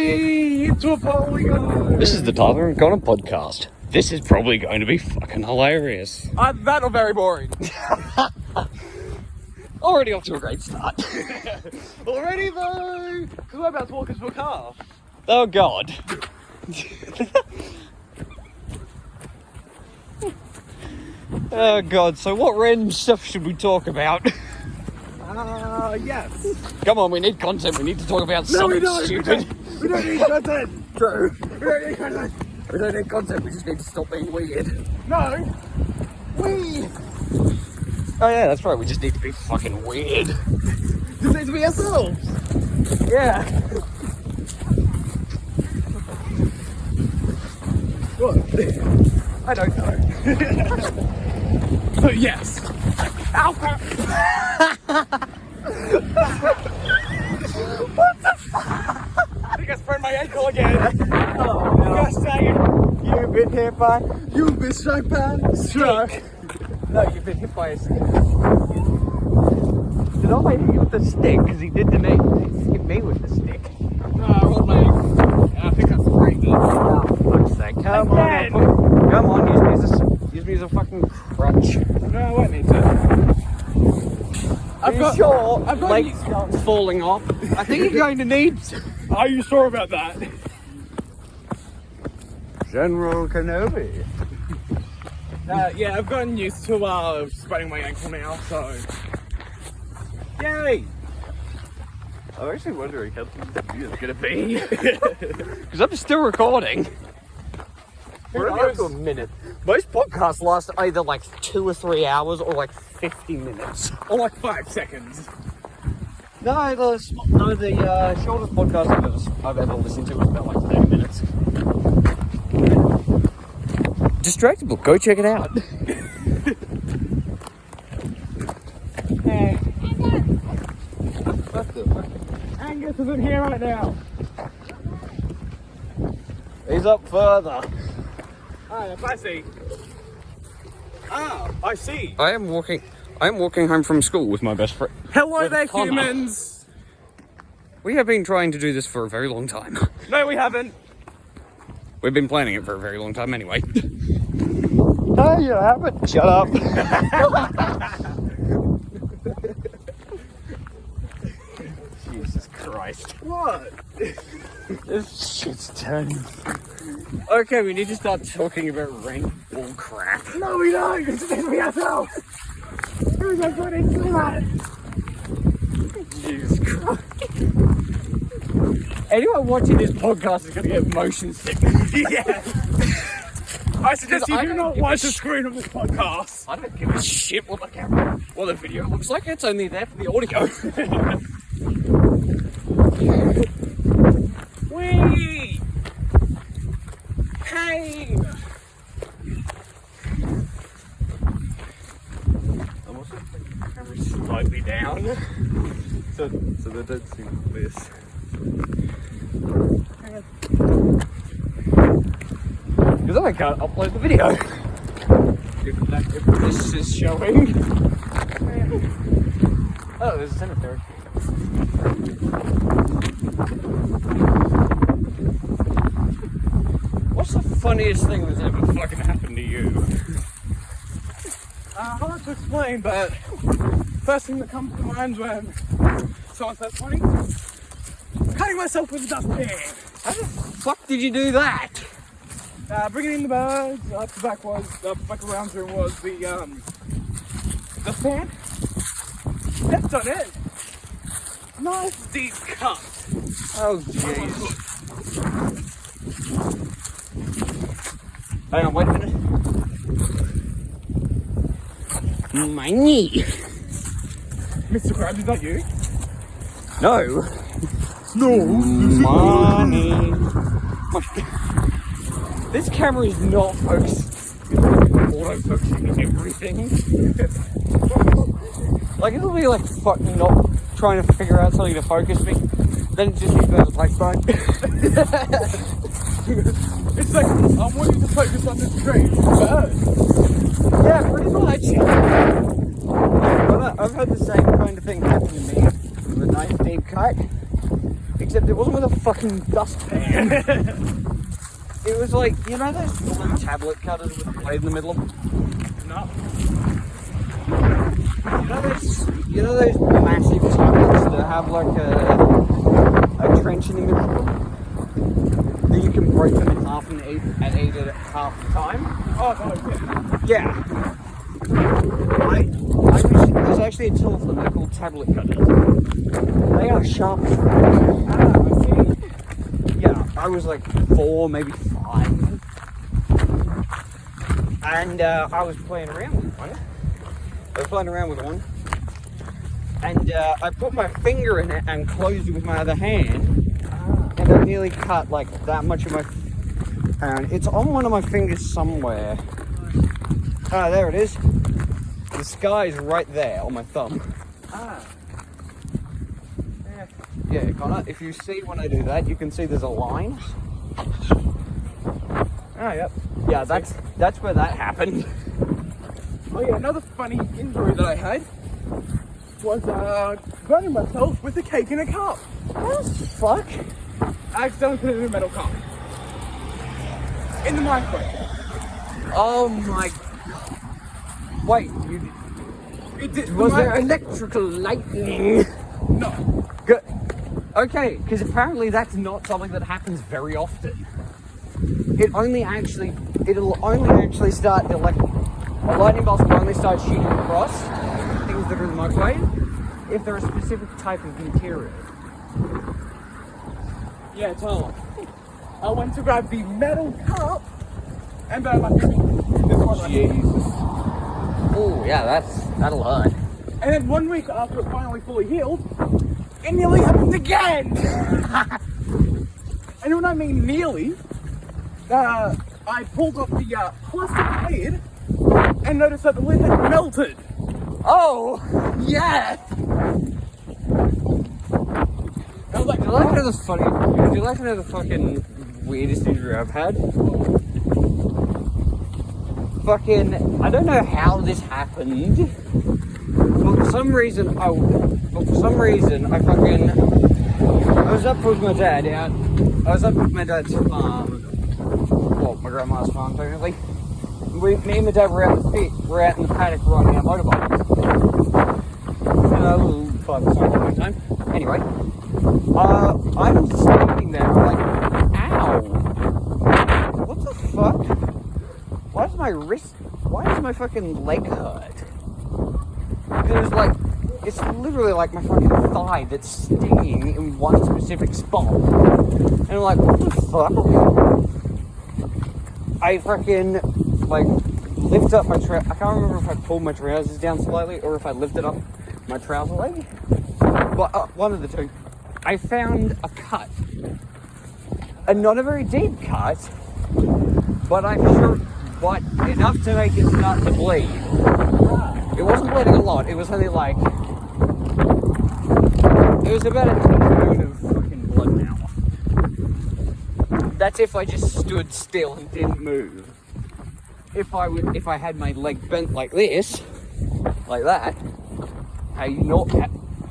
Whee! Into a polygon! This is the Tyler and Connor podcast. This is probably going to be fucking hilarious. That or very boring. Already off to a great start. Already though! Because we're about to walk into a car. Oh god. Oh god, so what random stuff should we talk about? Yes. Come on, we need content, we need to talk about something stupid. We don't need content. True. We don't need content. We don't need content, we just need to stop being weird. No. We Oh yeah, that's right, we just need to be fucking weird. just need to be ourselves. Yeah. What? I don't know. So yes. Alpha. What the fuck? I think I sprained my ankle again. Oh no. Gosh dang it. You've been hit by... You've been struck by a struck. No, you've been hit by a stick. Did I hit you with the stick? Because he did to me. He hit me with the stick. No, I rolled my ankle. I think I sprained it. Oh, for fuck's sake. Come Again. on. Come on, use me as a fucking crutch. No, I won't need to. I've got legs starts falling off. I think you're going to need to. Are you sure about that? General Kenobi. Yeah, I've gotten used to spraining my ankle now, so yay! I'm actually wondering how the video is going to be. Because I'm still recording. We're knows? up to a minute. Most podcasts last either like 2 or 3 hours or like 50 minutes. Or like 5 seconds. No, the shortest podcast I've ever listened to was about like 30 minutes. Distractable, go check it out. Hey, What the fuck? Angus isn't here right now. He's up further. If I see. Ah, I see. I am walking home from school with my best friend. Hello With there, Connor. humans. We have been trying to do this for a very long time. No, we haven't. We've been planning it for a very long time anyway. No, you haven't. Shut up. Jesus Christ. What? This shit's turning. Okay, we need to start talking about rank bull crap. No, we don't. We just need to be ourselves. Who's our bloody that? Jesus Christ. Anyone watching this podcast is going to get motion sickness. Yeah. I suggest you I do don't not give a watch the screen of this podcast. I don't give a shit what the camera, what the video looks like. It's only there for the audio. Whee! Hey! I'm also putting the camera slightly down. So they don't see this. Because I can't upload the video. If this is showing. Oh, there's a cemetery. What's the funniest thing that's ever fucking happened to you? Hard to explain, but first thing that comes to mind when someone says funny, cutting myself with a dustpan. How the fuck did you do that? Bringing in the birds. The back of the lounge room was the stand. Stepped on it. Nice deep cut. Oh jeez. Hang on, wait a minute. My knee. Mr. Krabs, is that you? No. No. Money. This camera is not focused. Auto-focusing everything. Like, it'll be like fucking not trying to figure out something to focus me. Then it just uses it as a play phone. It's like, I want you to focus on the screen. Birds. Yeah, pretty much. I've had the same kind of thing happen to me with a nice deep cut. Except it wasn't with a fucking dustpan. It was like, you know those little tablet cutters with a blade in the middle of them? No. You know those massive tablets that have like a trench in the middle of them? That you can break them in half and eat it at half the time? Oh, no, yeah. Yeah. There's actually a tool for them. They're called tablet cutters. They are sharp. I see. Yeah, I was like 4, maybe 5. And I was playing around with one. And I put my finger in it and closed it with my other hand. And I nearly cut like that much of my... And it's on one of my fingers somewhere. Ah, there it is. The sky is right there on my thumb. Ah. Yeah, Connor, if you see when I do that, you can see there's a line. Oh, yep. Yeah, that's where that happened. Oh, yeah, another funny injury that I had was burning myself with a cake in a cup. What the fuck? I accidentally put it in a metal cup. In the microwave. Oh my... Wait, was there electrical lightning? No. Good. Okay, because apparently that's not something that happens very often. It'll only actually start, a lightning bolt will only start shooting across things that are in the microwave if they're a specific type of material. Yeah, totally. I went to grab the metal cup and burned my finger. Jesus. Oh, yeah, that'll hurt. And then 1 week after it finally fully healed, it nearly happened again! And when I mean nearly, I pulled off the plastic lid and noticed that the lid had melted. Oh, yeah! I was like, Do you like to know the fucking weirdest injury I've had? Fucking, I don't know how this happened, but for some reason I was up with my dad my dad's farm, well, my grandma's farm technically. Me and my dad were out in the paddock riding our motorbikes. A little 5 time. Anyway, I'm standing there, I'm like, ow! What the fuck? Why does my fucking leg hurt? It's literally like my fucking thigh that's stinging in one specific spot. And I'm like, what the fuck? I fucking, lift up my I can't remember if I pulled my trousers down slightly or if I lifted up my trouser leg. But one of the two. I found a cut. And not a very deep cut, but I'm sure... But enough to make it start to bleed. It wasn't bleeding a lot, it was only like... It was about a teaspoon of fucking blood now. That's if I just stood still and didn't move. If I had my leg bent like this, like that, how you not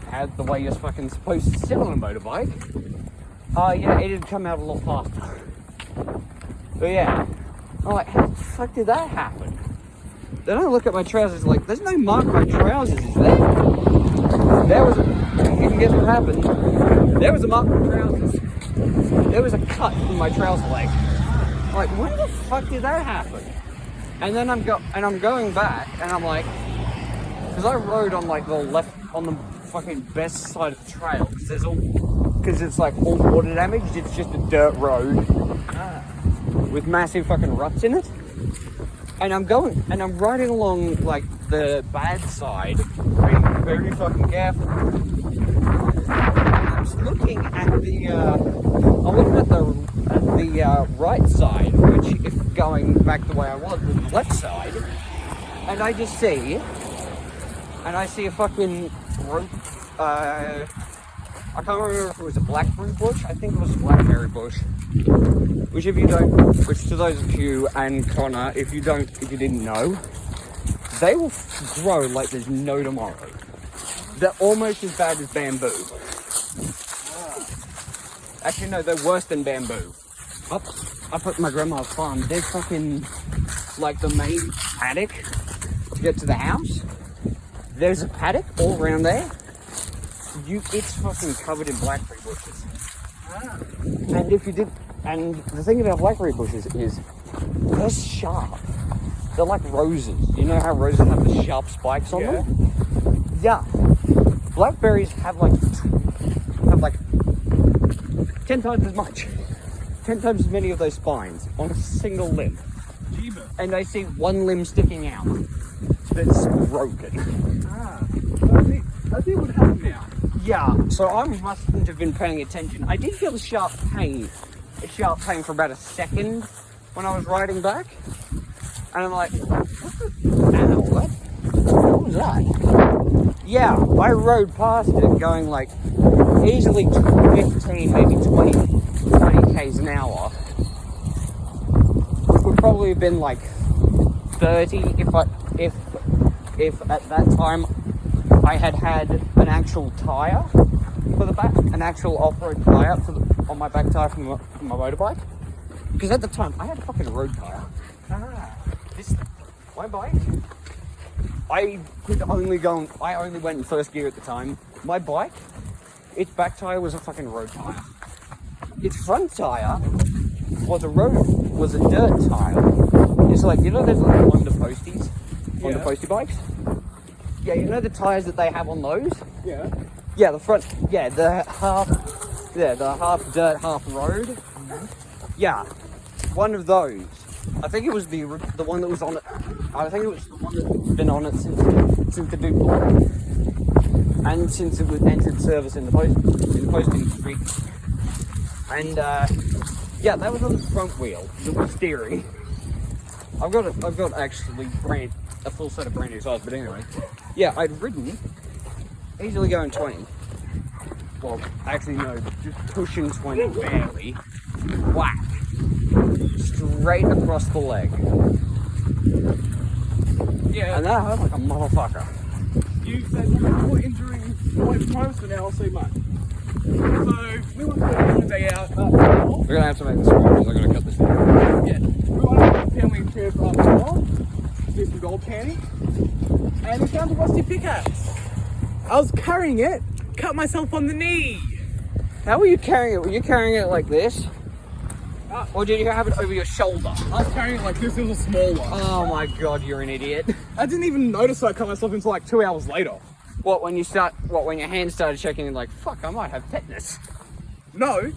had the way you're fucking supposed to sit on a motorbike, yeah, it'd come out a lot faster. But yeah. I'm like, how the fuck did that happen? Then I look at my trousers like, there's no mark on my trousers, is there? You can guess what happened. There was a mark on my trousers. There was a cut in my trouser leg. I'm like, when the fuck did that happen? And then I'm going back, and I'm like, because I rode on like the fucking best side of the trail, because it's like all water damaged, it's just a dirt road. With massive fucking ruts in it, and I'm riding along like the bad side, being very fucking careful. I'm looking at the right side, which, if going back the way I was the left side, and I see a fucking rope. I can't remember if it was a blackberry bush. I think it was a blackberry bush. Which to those of you and Connor, if you didn't know, they will grow like there's no tomorrow. They're almost as bad as bamboo. Actually, no, they're worse than bamboo. Up at my grandma's farm, they're fucking like the main paddock to get to the house. There's a paddock all around there. It's fucking covered in blackberry bushes. Ah. And the thing about blackberry bushes is they're sharp. They're like roses. You know how roses have the sharp spikes on them? Yeah. Blackberries have like 10 times as much. 10 times as many of those spines on a single limb. Jeebus. And I see one limb sticking out that's broken. Ah. I see what happened now. Yeah, so I mustn't have been paying attention. I did feel a sharp pain for about a second when I was riding back. And I'm like, ow, what was that? Yeah, I rode past it going like easily 15, maybe 20 k's an hour. It would probably have been like 30 if at that time I had an actual tyre for the back, an actual off-road tyre on my back tyre from my motorbike. Because at the time I had a fucking road tyre. My bike, I only went in first gear at the time. My bike, its back tyre was a fucking road tyre. Its front tyre was a dirt tyre. It's like, you know those little Honda Postie bikes? Yeah, you know the tyres that they have on those? Yeah. Yeah, the front, the half dirt, half road. Yeah, one of those. I think it was the one that was on it. I think it was the one that's been on it since the big block, and since it was entered service in the post industry. And yeah, that was on the front wheel. It was steering. I've got actually a full set of brand new tires, but anyway, yeah, I'd ridden easily going 20. Well, actually no, just pushing 20 barely. Whack. Straight across the leg. Yeah. And that hurt like a motherfucker. You said you're injuring quite most, and now I'll see much. So, we want to go a day out. We're gonna have to make this one because I'm gonna cut this one. Yeah. We want to have a family trip up north, do some gold candy, and we found a rusty pickaxe. I was carrying it, cut myself on the knee. How were you carrying it? Were you carrying it like this? Or did you have it over your shoulder? I was carrying it like this, it was a small one. Oh my god, you're an idiot. I didn't even notice I cut myself until like 2 hours later. When your hand started shaking and like, fuck, I might have tetanus. No.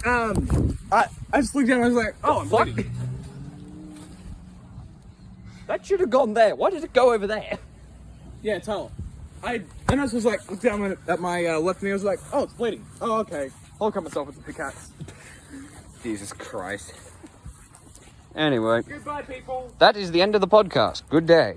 I just looked down and I was like, oh, I'm Fuck. bleeding. That should have gone there. Why did it go over there? Yeah, tell. I just was like, looked down at my left knee, I was like, oh, it's bleeding. Oh, okay. I'll cut myself with the pickaxe. Jesus Christ. Anyway, Goodbye, people. that is the end of the podcast. Good day.